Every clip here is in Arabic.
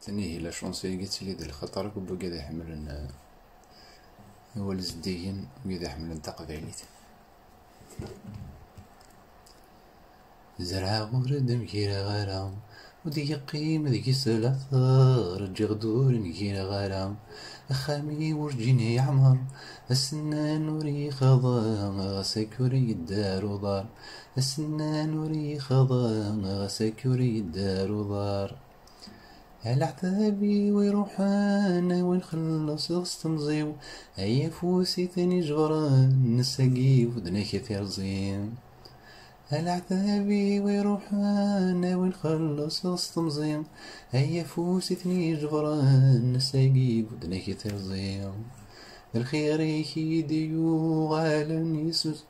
تاني هي لا شونسي قلت لي ذي الخطر كوبا قاعد يحملن هو الزديين وقاعد يحملن تقبيليت. زرع ورد مكيرا غرام ودي قيم ذيك الثلاثة رجع غدور نكيرا غرام أخامي ورجيني يعمر السنان وري خضام غسك وري الدار ودار السنان وري خضام غسك وري الدار ودار على عتابي ويروحان ونخلص غستمزيو أي فوسي ثاني جبران نساقي ودنا كثير زين على عتابي ويروحان ونخلص غستمزيو أي فوسي ثاني جبران نساقي ودنا كثير زين الخير يكيديو غالن يسوس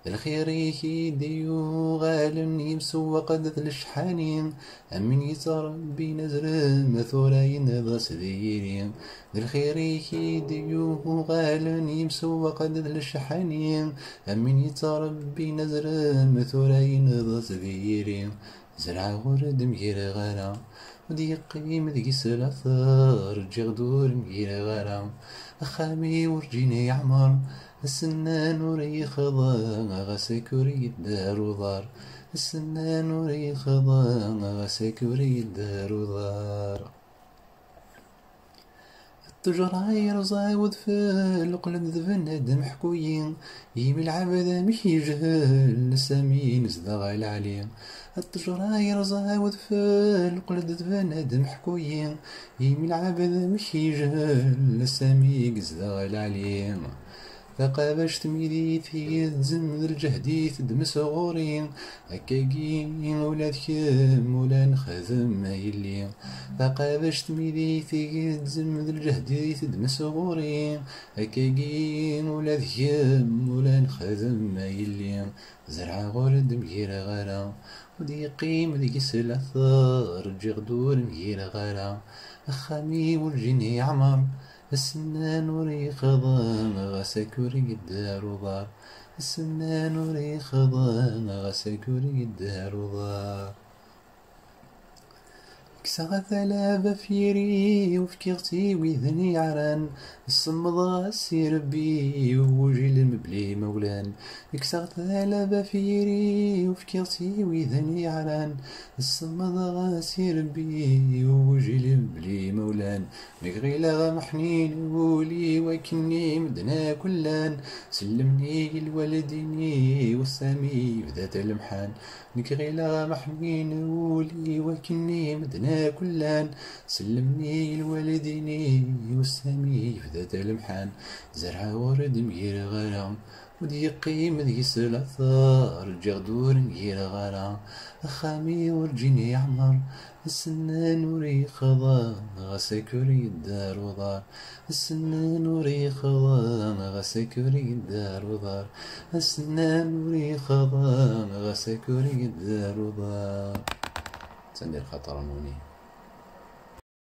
الخير يكيديو غالن يمسوق قدت الشحانين أمن يتربي نزرم مثورين ضاس ذيرين الخير يكيديو غالن يمسوق قدت الشحانين أمن يتربي نزرم مثورين ضاس ذيرين زرع ورد مغير غرام ودي قيم ذي سلافة رجع غدور مغير غرام أخامي ورجيني يعمر السنان وري خضان غسك وري الدار ودار السنان وري خضان غسك وري الدار ودار التجرة يرزا ودفل قلب ذبن محكوين يمي العبد مش يجهل السمين زدغ العليم التجرة يرزا ودفل قلب ذبن محكوين يمي العبد مش يجهل السمين زدغ العليم فقابشت ميديتي تزم الجهديت دمس غورين هكاكين ولاد كم ولا نخدم يلي فقابشت ميديتي تزم الجهديت دمس غورين هكاكين ولاد كم ولا نخدم يلي زرع غورد مغير غرام ودي قيم ذيك سلافة رجع غدور مغير غرام أخامي والجيني يعمر السنان وري خضان غسك وري الدار ودار السنان وري خضان غسك وري الدار ودار كسغ ثلاثة فيري وفكرتي ويذني عران الصمضة السير بي ووجي المبلي مولان كسغ ثلاثة فيري وفكرتي ويذني عران الصمضة السير بي ووجي المبلي مولان مغيلا محنين ولي وكني مدنا كلان سلمني الوالديني والسامي بذات المحان نكغيلا محنين ولي وكني مدنا كلان سلمني الوالديني والسامي في ذات المحان زرع ورد مغير غرام ودي قيم ذي سلافة رجع غدور مغير غرام أخامي ورجيني يعمر السنان وري خضان غسك وري الدار ودار السنان وري خضان غسك وري الدار ودار السنان وري خضان غسك وري الدار ودار. تندير خطر نوني.